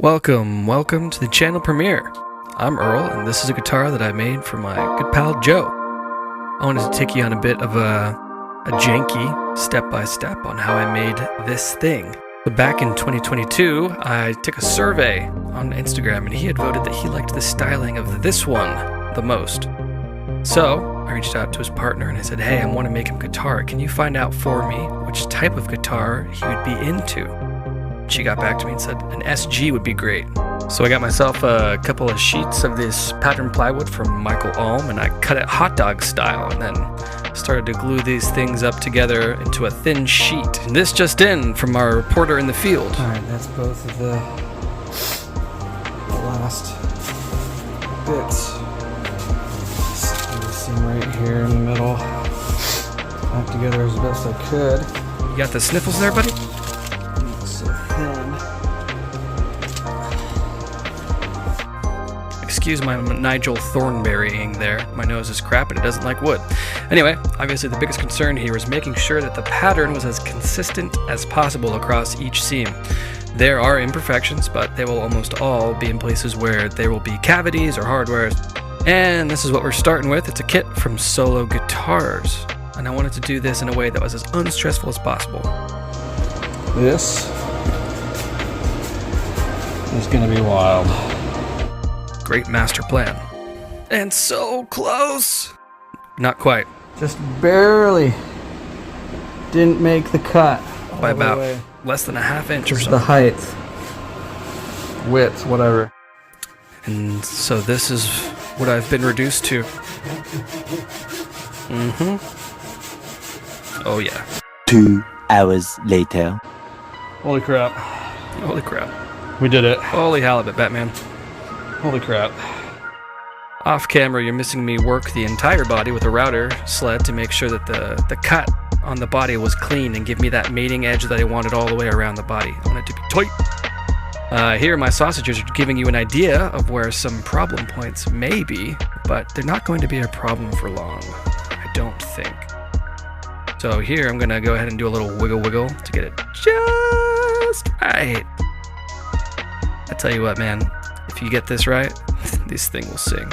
Welcome to the channel premiere. I'm Earl, and this is a guitar that I made for my good pal Joe. I wanted to take you on a bit of a janky step-by-step on how I made this thing. But back in 2022, I took a survey on Instagram, and he had voted that he liked the styling of this one the most. So I reached out to his partner and I said, hey, I want to make him a guitar. Can you find out for me which type of guitar he would be into? She got back to me and said an SG would be great. So I got myself a couple of sheets of this pattern plywood from Michael Alm, and I cut it hot dog style and then started to glue these things up together into a thin sheet. And this just in from our reporter in the field. Alright, that's both of the last bits. Seam right here in the middle. Back together as best I could. You got the sniffles there, buddy? So thin. Excuse my Nigel Thornberrying there. My nose is crap and it doesn't like wood. Anyway, obviously the biggest concern here was making sure that the pattern was as consistent as possible across each seam. There are imperfections, but they will almost all be in places where there will be cavities or hardware. And this is what we're starting with. It's a kit from Solo Guitars. And I wanted to do this in a way that was as unstressful as possible. This is gonna be wild. Great master plan. And so close! Not quite. Just barely didn't make the cut. By about less than a half inch or so. The height. Width, whatever. And so this is what I've been reduced to. Oh yeah. 2 hours later. Holy crap. Holy crap. We did it. Holy halibut, Batman. Holy crap. Off camera, you're missing me work the entire body with a router sled to make sure that the cut on the body was clean and give me that mating edge that I wanted all the way around the body. I want it to be tight. Here, my sausages are giving you an idea of where some problem points may be, but they're not going to be a problem for long, I don't think. So here, I'm going to go ahead and do a little wiggle to get it just right. I tell you what, man, if you get this right, this thing will sing.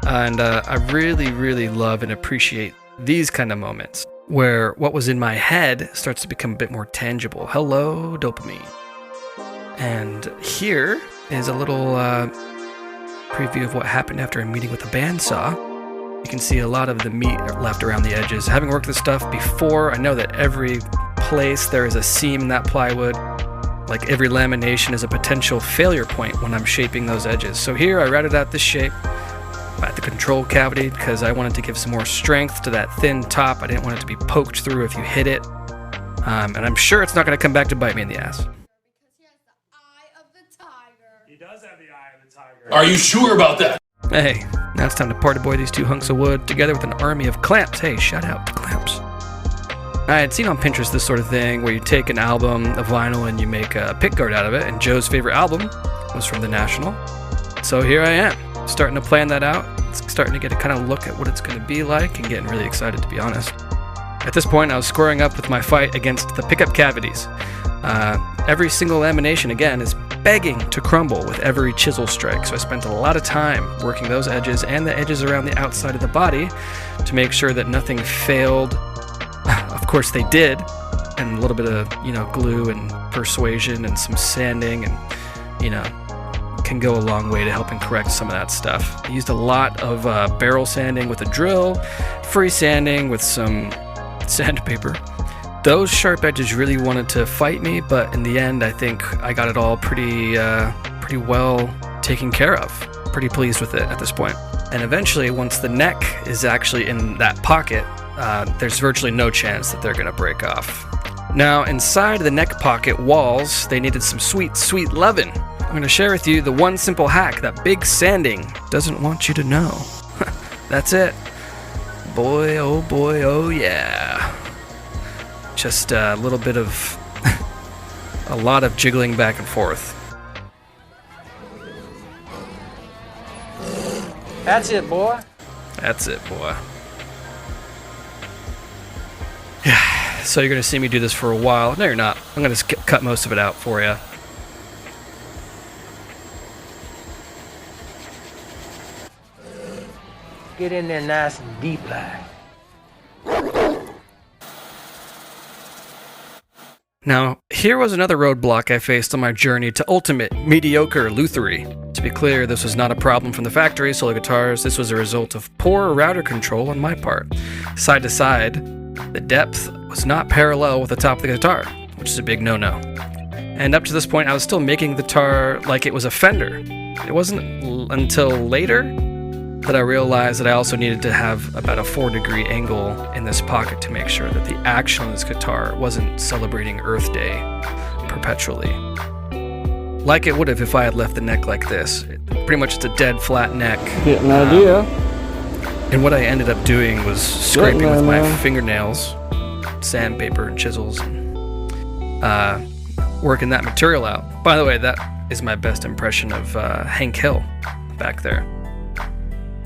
And I really love and appreciate these kind of moments where what was in my head starts to become a bit more tangible. Hello, dopamine. And here is a little preview of what happened after a meeting with the bandsaw. You can see a lot of the meat left around the edges. Having worked this stuff before, I know that every place there is a seam in that plywood. Like every lamination is a potential failure point when I'm shaping those edges. So here I routed out this shape at the control cavity because I wanted to give some more strength to that thin top. I didn't want it to be poked through if you hit it. And I'm sure it's not going to come back to bite me in the ass. He does have the eye of the tiger. Are you sure about that? Hey, now it's time to party boy these two hunks of wood together with an army of clamps. Hey, shout out to clamps. I had seen on Pinterest this sort of thing where you take an album of vinyl and you make a pickguard out of it, and Joe's favorite album was from The National. So here I am, starting to plan that out. It's starting to get a kind of look at what it's going to be like and getting really excited, to be honest. At this point, I was scoring up with my fight against the pickup cavities. Every single lamination, again, is begging to crumble with every chisel strike, so I spent a lot of time working those edges and the edges around the outside of the body to make sure that nothing failed. Of course they did, and a little bit of, glue and persuasion and some sanding and, can go a long way to helping correct some of that stuff. I used a lot of barrel sanding with a drill, free sanding with some sandpaper. Those sharp edges really wanted to fight me, but in the end, I think I got it all pretty well taken care of. Pretty pleased with it at this point. And eventually, once the neck is actually in that pocket, there's virtually no chance that they're gonna break off. Now, inside the neck pocket walls, they needed some sweet lovin'. I'm gonna share with you the one simple hack that Big Sanding doesn't want you to know. That's it. Boy, oh yeah. Just a little bit of, a lot of jiggling back and forth. That's it, boy. That's it, boy. So you're going to see me do this for a while. No, you're not. I'm going to cut most of it out for you. Get in there nice and deep like. Now, here was another roadblock I faced on my journey to ultimate mediocre luthery. To be clear, this was not a problem from the factory solo guitars, this was a result of poor router control on my part. Side to side, the depth was not parallel with the top of the guitar, which is a big no-no. And up to this point, I was still making the guitar like it was a Fender. It wasn't until later that I realized that I also needed to have about a 4-degree angle in this pocket to make sure that the action on this guitar wasn't celebrating Earth Day perpetually. Like it would have if I had left the neck like this. Pretty much it's a dead flat neck. Get an idea. And what I ended up doing was scraping with my fingernails, sandpaper and chisels, and working that material out. By the way, that is my best impression of Hank Hill back there.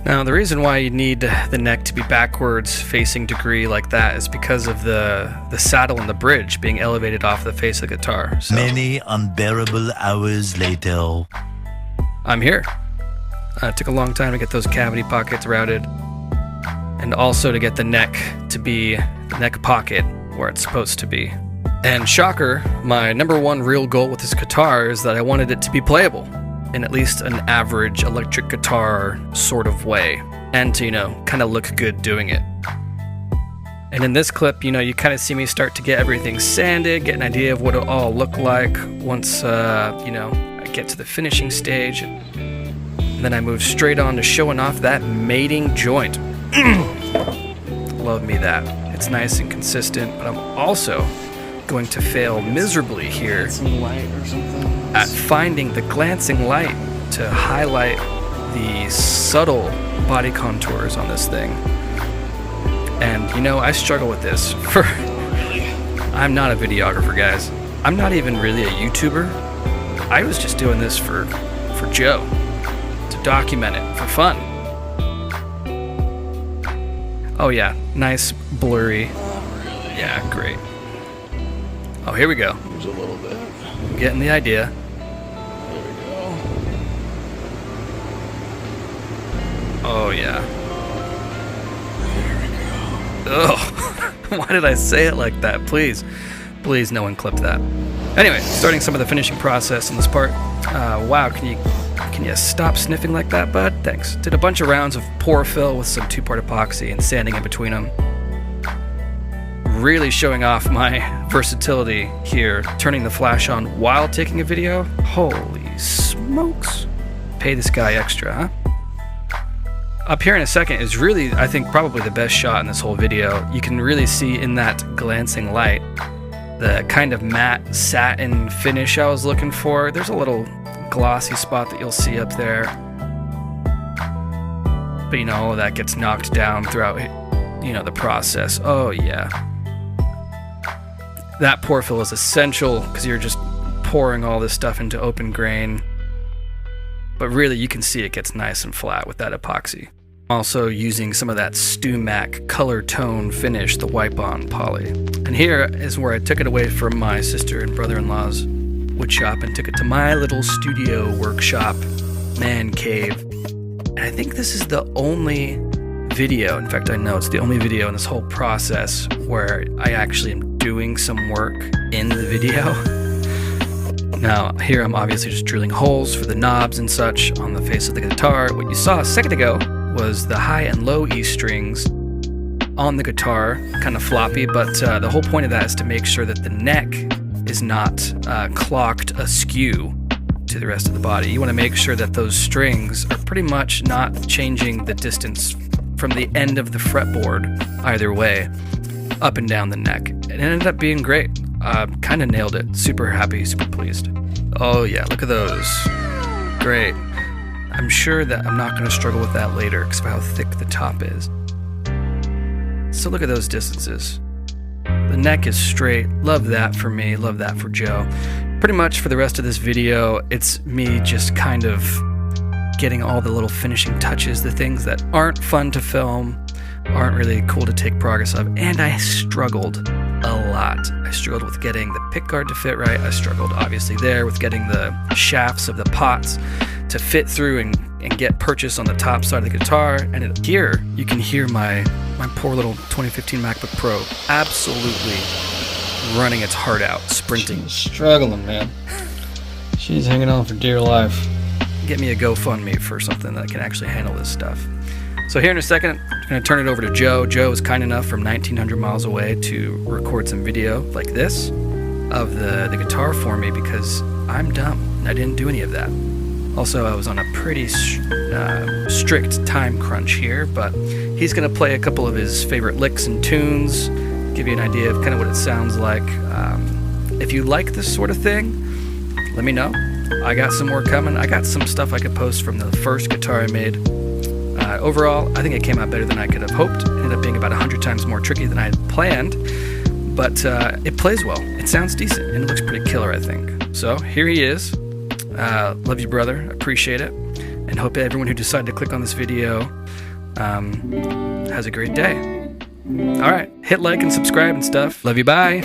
Now, the reason why you need the neck to be backwards facing degree like that is because of the saddle and the bridge being elevated off the face of the guitar. So, Many unbearable hours later. I'm here. It took a long time to get those cavity pockets routed, and also to get the neck to be the neck pocket where it's supposed to be. And shocker, my number one real goal with this guitar is that I wanted it to be playable in at least an average electric guitar sort of way, and to, kind of look good doing it. And in this clip, you kind of see me start to get everything sanded, get an idea of what it'll all look like once, I get to the finishing stage, and then I move straight on to showing off that mating joint. Love me that. It's nice and consistent, but I'm also going to fail miserably here Some light or something. at finding the glancing light to highlight the subtle body contours on this thing. And I struggle with this I'm not a videographer, guys. I'm not even really a YouTuber. I was just doing this for Joe, to document it for fun. Oh yeah, nice blurry. Yeah, great. Oh, here we go. There's a little bit. I'm getting the idea. There we go. Oh, yeah. There we go. Ugh. Why did I say it like that? Please, no one clip that. Anyway, starting some of the finishing process in this part. Wow, can you stop sniffing like that, bud? Thanks. Did a bunch of rounds of pour fill with some 2-part epoxy and sanding in between them. Really showing off my versatility here, turning the flash on while taking a video. Holy smokes. Pay this guy extra, huh? Up here in a second is really, I think, probably the best shot in this whole video. You can really see in that glancing light the kind of matte satin finish I was looking for. There's a little glossy spot that you'll see up there. But all of that gets knocked down throughout, the process. Oh yeah. That pour fill is essential because you're just pouring all this stuff into open grain. But really, you can see it gets nice and flat with that epoxy. Also using some of that StewMac color tone finish, the wipe-on poly. And here is where I took it away from my sister and brother-in-law's wood shop and took it to my little studio workshop, man cave. And I think this is the only video, in fact I know it's the only video in this whole process where I actually am doing some work in the video. Now here I'm obviously just drilling holes for the knobs and such on the face of the guitar. What you saw a second ago was the high and low E strings on the guitar, kind of floppy, but the whole point of that is to make sure that the neck is not clocked askew to the rest of the body. You want to make sure that those strings are pretty much not changing the distance from the end of the fretboard either way, up and down the neck. It ended up being great. Kind of nailed it. Super happy, super pleased. Oh yeah, look at those. Great. I'm sure that I'm not going to struggle with that later because of how thick the top is. So look at those distances. The neck is straight. Love that for me. Love that for Joe. Pretty much for the rest of this video, it's me just kind of getting all the little finishing touches, the things that aren't fun to film, aren't really cool to take progress of, and I struggled a lot. I struggled with getting the pickguard to fit right. I struggled obviously there with getting the shafts of the pots to fit through and get purchased on the top side of the guitar. And here you can hear my poor little 2015 MacBook Pro absolutely running its heart out, sprinting. Struggling, man. She's hanging on for dear life. Get me a GoFundMe for something that can actually handle this stuff. So here in a second, I'm going to turn it over to Joe. Joe is kind enough from 1,900 miles away to record some video like this of the guitar for me because I'm dumb and I didn't do any of that. Also, I was on a pretty strict time crunch here, but he's going to play a couple of his favorite licks and tunes, give you an idea of kind of what it sounds like. If you like this sort of thing, let me know. I got some more coming. I got some stuff I could post from the first guitar I made. Overall, I think it came out better than I could have hoped. It ended up being about 100 times more tricky than I had planned, but it plays well. It sounds decent, and it looks pretty killer, I think. So here he is. Love you, brother. Appreciate it, and hope everyone who decided to click on this video has a great day. All right, hit like and subscribe and stuff. Love you, bye.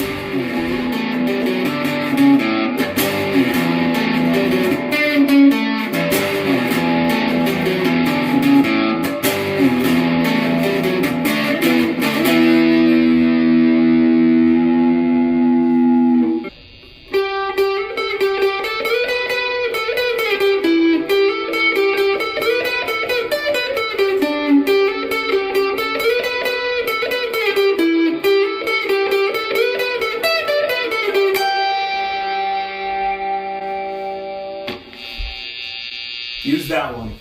Use that one.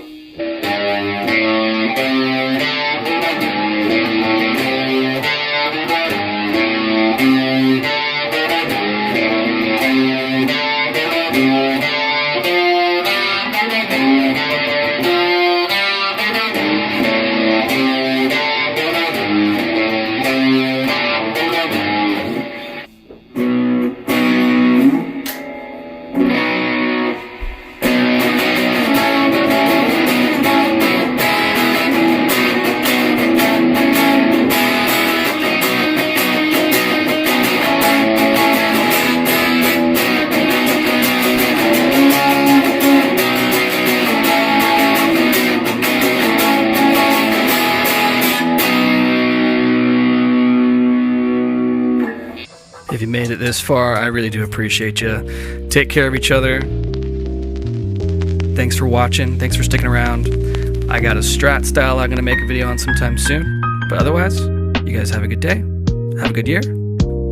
If you made it this far, I really do appreciate you. Take care of each other. Thanks for watching. Thanks for sticking around. I got a Strat style I'm going to make a video on sometime soon. But otherwise, you guys have a good day. Have a good year.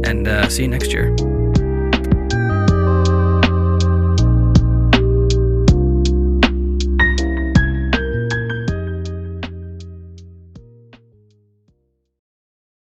And see you next year.